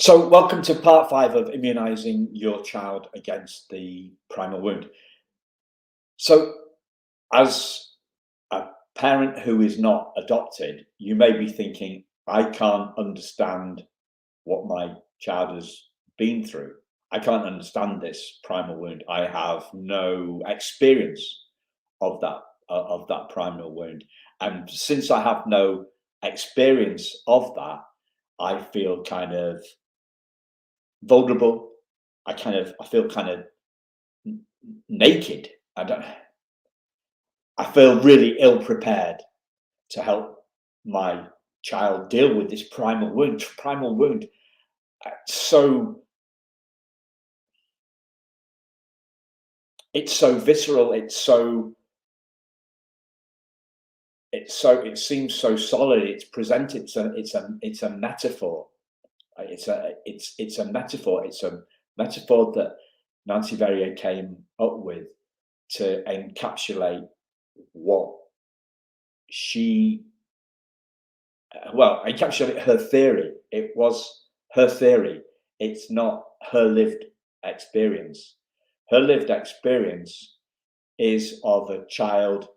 So, welcome to part 5 of immunising your child against the primal wound. So, as a parent who is not adopted, you may be thinking, I can't understand what my child has been through. I can't understand this primal wound. I have no experience of that primal wound. And since I have no experience of that, I feel kind of vulnerable. I feel kind of naked. I feel really ill prepared to help my child deal with this primal wound. Primal wound. So it's so visceral. It seems so solid. It's presented. It's a metaphor. It's a metaphor. It's a metaphor that Nancy Verrier came up with to encapsulate what she encapsulate her theory. It was her theory. It's not her lived experience. Her lived experience is of a child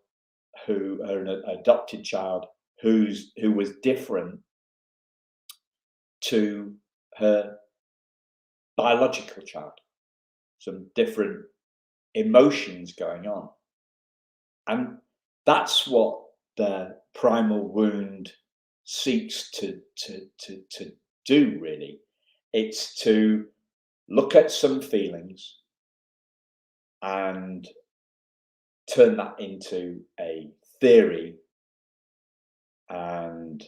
an adopted child who was different to her biological child. Some different emotions going on. And that's what the primal wound seeks to do, really. It's to look at some feelings and turn that into a theory. And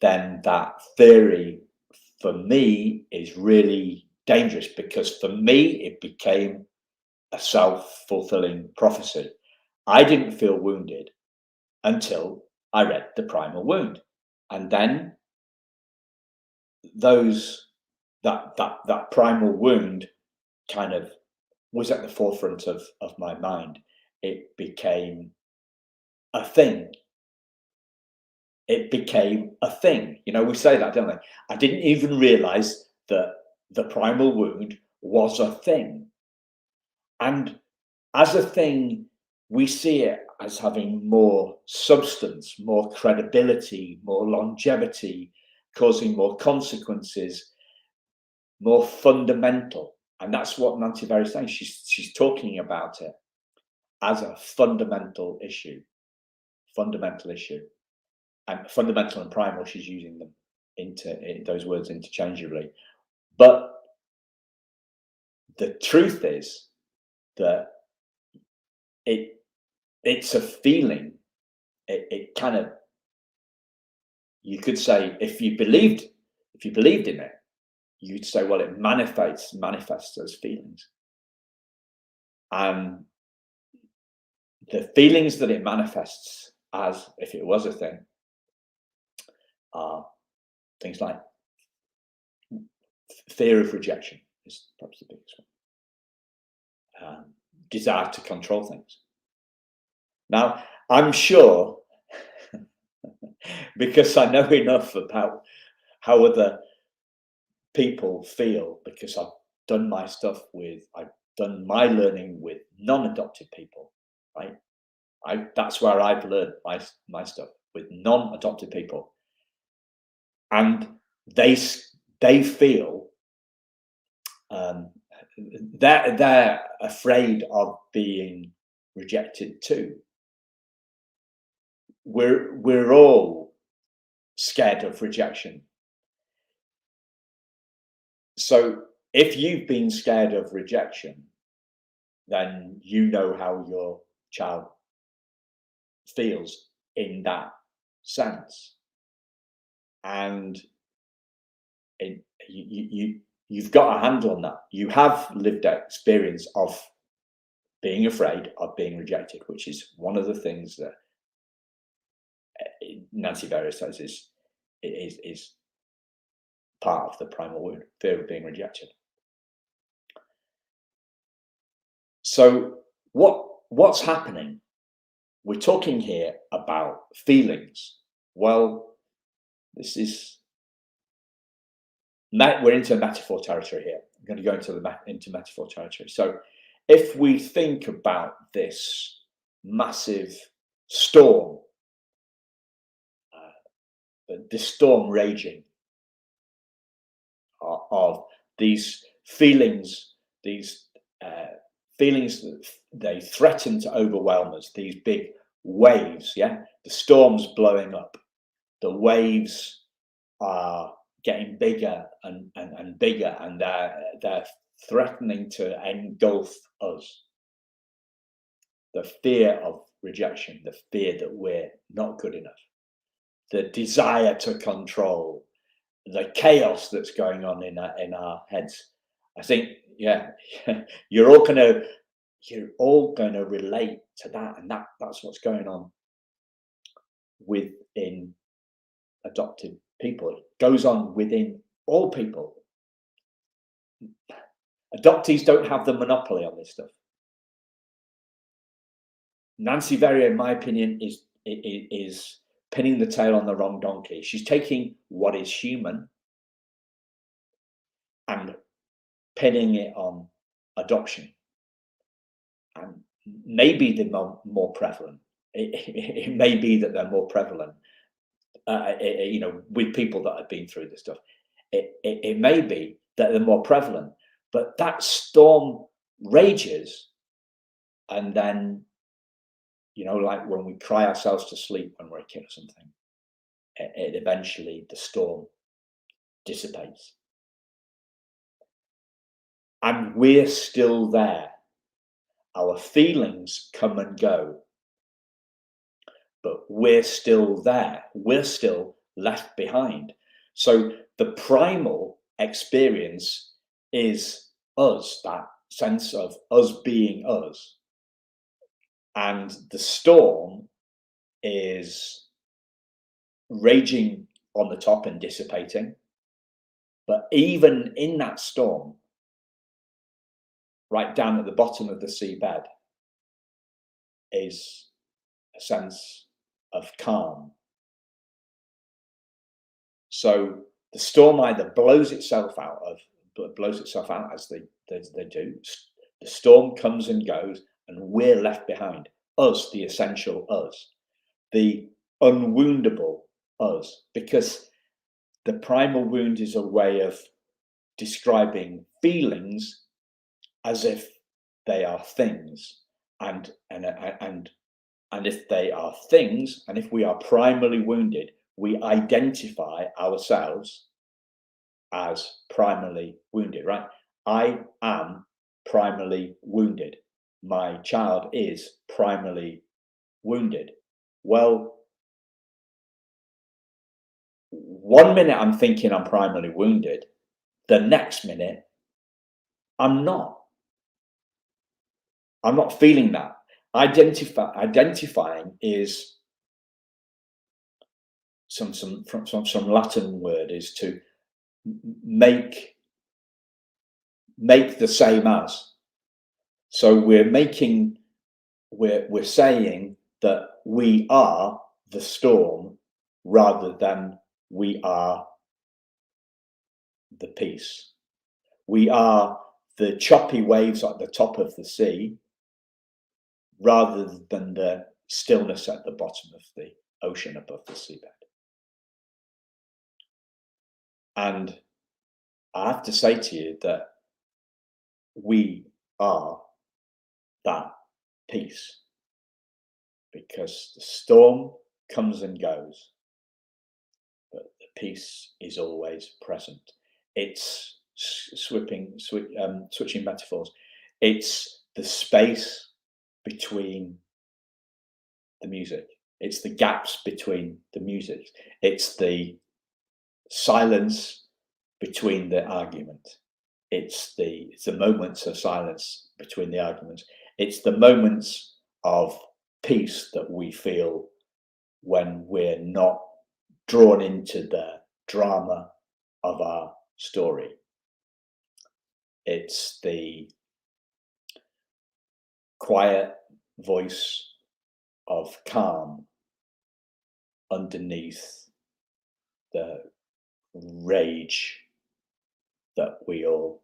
then that theory, for me, is really dangerous, because for me, it became a self-fulfilling prophecy. I didn't feel wounded until I read The Primal Wound. And then that primal wound kind of was at the forefront of my mind. It became a thing. It became a thing. We say that, don't we? I didn't even realize that the primal wound was a thing. And as a thing, we see it as having more substance, more credibility, more longevity, causing more consequences, more fundamental. And that's what Nancy Verrier is saying. She's talking about it as a fundamental issue. And fundamental and primal, she's using them those words interchangeably. But the truth is that it's a feeling. It kind of, you could say, if you believed in it, you'd say, well, it manifests those feelings. And the feelings that it manifests, as if it was a thing, are things like fear of rejection is perhaps the biggest one. Desire to control things. Now, I'm sure, because I know enough about how other people feel, because I've done my learning with non-adopted people, right? That's where I've learned my stuff, with non-adopted people. And they feel they're afraid of being rejected too. We're all scared of rejection. So if you've been scared of rejection, then you know how your child feels in that sense. And you've got a handle on that. You have lived experience of being afraid of being rejected, which is one of the things that Nancy Verrier says is part of the primal wound, fear of being rejected. So what's happening? We're talking here about feelings. Well, this is we're into metaphor territory here. I'm going to go into metaphor territory. So if we think about this massive storm, the storm raging of these feelings, these feelings that they threaten to overwhelm us, these big waves, yeah? The storm's blowing up. The waves are getting bigger and bigger, and they're threatening to engulf us. The fear of rejection, the fear that we're not good enough, the desire to control, the chaos that's going on in our heads. I think, yeah, you're all gonna relate to that, and that's what's going on within adopted people. It goes on within all people. Adoptees don't have the monopoly on this stuff. Nancy Verrier, in my opinion, is pinning the tail on the wrong donkey. She's taking what is human and pinning it on adoption. And maybe they're more prevalent. It may be that they're more prevalent, with people that have been through this stuff. It may be that they're more prevalent, but that storm rages, and then, like when we cry ourselves to sleep when we're a kid or something, it eventually, the storm dissipates. And we're still there. Our feelings come and go, but we're still there. We're still left behind. So the primal experience is us, that sense of us being us. And the storm is raging on the top and dissipating. But even in that storm, right down at the bottom of the seabed, is a sense of calm. So the storm either blows itself out as they do. The storm comes and goes, and we're left behind. Us, the essential us, the unwoundable us, because the primal wound is a way of describing feelings as if they are things, and if they are things, and if we are primally wounded, we identify ourselves as primally wounded, right? I am primally wounded. My child is primally wounded. Well, one minute I'm thinking I'm primally wounded, the next minute I'm not. I'm not feeling that. Identifying is some Latin word, is to make the same as. So we're saying that we are the storm rather than we are the peace. We are the choppy waves at the top of the sea rather than the stillness at the bottom of the ocean above the seabed. And I have to say to you that we are that peace, because the storm comes and goes, but the peace is always present. It's switching metaphors. It's the space between the music. It's the gaps between the music. It's the silence between the argument. It's the moments of silence between the arguments. It's the moments of peace that we feel when we're not drawn into the drama of our story. It's the quiet voice of calm underneath the rage that we all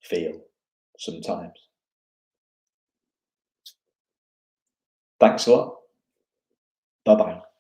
feel sometimes. Thanks a lot. Bye bye.